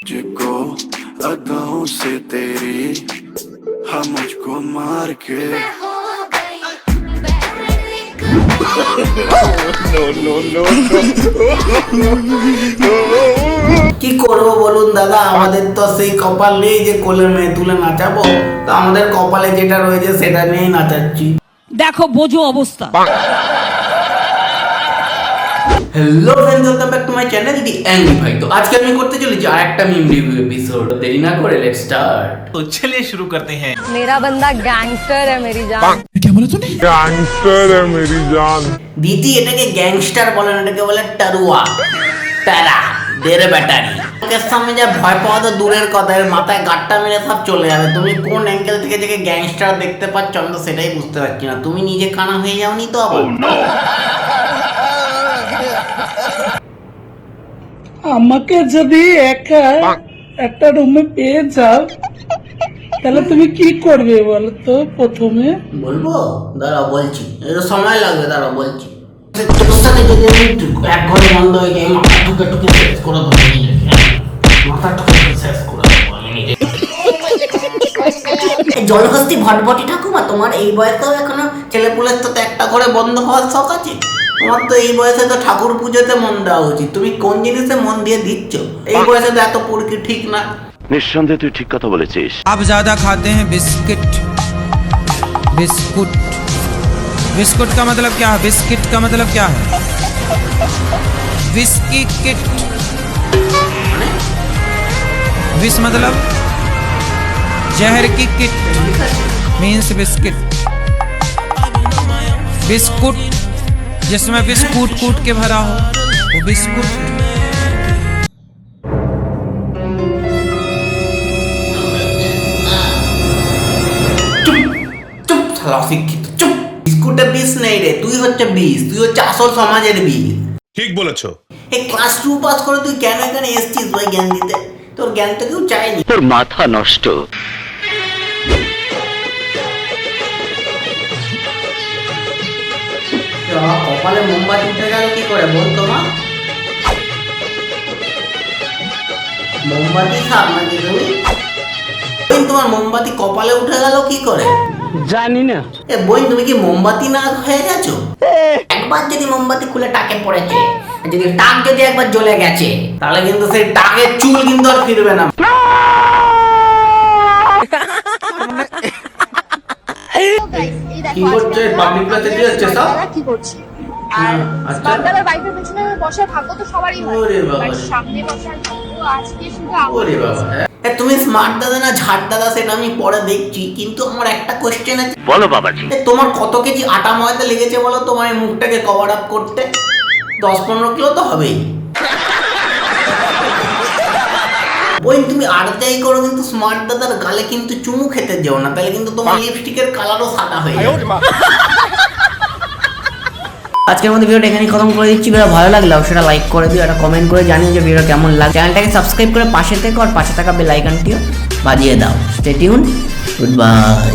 जिको अदाओं से तेरी हम मुझको मार के কি করবো বলুন দাদা, আমাদের তো সেই কপাল নেই যে কোলে মেয়ে তুলে নাচাবো। তো আমাদের কপালে যেটা রয়েছে সেটা নিয়েই নাচাচ্ছি। দেখো বোঝো অবস্থা। Hello friends, welcome back to my channel the angry भाई। तो आज के আমি করতে চলেছি আরেকটা মিম রিভিউ এপিসোড। দেরি না করে লেটস স্টার্ট। तो चलिए शुरू करते हैं। मेरा बंदा गैंगस्टर है मेरी जान। क्या बोला तूने? गैंगस्टर है मेरी जान। দিদি এটাকে গ্যাংস্টার বলে না, এটাকে বলে টারুয়া। টারা দেরে ব্যাটারি। এর সামনে যা ভয় পাওয়া তো দূরের কথা, এর মাথায় গাট্টা মেরে সব চলে যাবে। তুমি কোন অ্যাঙ্গেল থেকে যে গ্যাংস্টার দেখতে পাচ্ছ আমি তো সেটাই বুঝতে পারছি না। তুমি নিজে কানা হয়ে যাওনি তো আবার? আমাকে যদি একা একটা রুমে পেয়ে যাও তাহলে তুমি কি করবে বলো তো? প্রথমে বলবো, দাঁড়াও বলছি, এটা সময় লাগবে, দাঁড়াও বলছি। তোর সাথে যদি আমি এক ঘরে বন্ধ হয়ে যাই, মাথা ঠুকে ঠুকে শেষ করে দেবো নিজেকে। মাথা ঠুকে ঠুকে শেষ করে দেবো আমি নিজেকে। জলহস্তি ভটভটি ঠাকুমা, তোমার এই বয়সেও এখনো ছেলেপুলের তো একটা ঘরে বন্ধ হওয়ার শখ আছে? তোমার তো এই বয়সে তো ঠাকুর পুজোতে মন দেওয়া উচিত। তুমি কোন জিনিসে মন দিয়ে দিচ্ছ? এই বয়সে তো এত পুরকি ঠিক না। নিঃসন্দেহে তুই ঠিক কথা বলেছিস। आप ज्यादा खाते हैं बिस्किट। बिस्कुट बिस्कुट का मतलब क्या है? बिस्किट का मतलब क्या है? Whisky kit. विस मतलब जहर की किट मीन्स बिस्किट। बिस्कुट जिसमें बिस्कुट कूट के भरा हो वो बिस्कुट। চুপ শালা অশিক্ষিত, চুপ। বিস্কুটে বিষ নেই রে, তুই হচ্ছে বিষ, তুই হচ্ছে আসল সমাজের বিষ। ঠিক বলেছো। এই ক্লাস 2 পাস করে তুই কেন এখানে এসেছিস ভাই জ্ঞান দিতে? তোর জ্ঞান তো কেউ চায়নি। তোর মাথা নষ্ট। কপালে মোমবাতি উঠে গেল কি করে বল তোমার? মোমবাতি খাব নাকি তুমি? তোমার মোমবাতি কপালে উঠে গেল কি করে? জানি না। এ বোন, তুমি কি মোমবাতি না হয়ে গেছো? একবার যদি মোমবাতি খুলে টাকে পড়েছে, যদি টাক যদি একবার জ্বলে গেছে, তাহলে কিন্তু সেই টাকের চুল কিন্তু আর ফিরবে না। কি করছে পাবলিক প্লেসে? কি হচ্ছে সব? কি করছি? আচ্ছা, বান্দারের বাইকের পেছনে বসার ভাগ্য তো সবারই হয়। ওরে বাবা, আর সামনে বসার ভাগ্য আজকে শুধু ওরে বাবা। তুমি স্মার্ট দাদা না ঝাড় দাদা সেটা আমি পরে দেখছি, কিন্তু আমার একটা কোশ্চেন আছে। বলো বাবাজি। তোমার কত কেজি আটা ময়দা লেগেছে বলো তোমার এই মুখটাকে কভার আপ করতে? 10-15 কিলো তো হবেই। ওই তুমি আর যাই করো, কিন্তু স্মার্ট দাদার গালে কিন্তু চুমু খেতে যেও না, তাহলে কিন্তু তোমার লিপস্টিকের কালারও সাদা হয়ে যাবে। আজকের মধ্যে ভিডিওটা এখানেই খতম করে দিচ্ছি। ভিডিও ভালো লাগলে অবশ্যই লাইক করে দিও, একটা কমেন্ট করে জানিও যে ভিডিও কেমন লাগে। চ্যানেলটাকে সাবস্ক্রাইব করে পাশে থেকো আর পাশে থাকা বেল আইকনটিও বাজিয়ে দাও। Stay tune, good bye.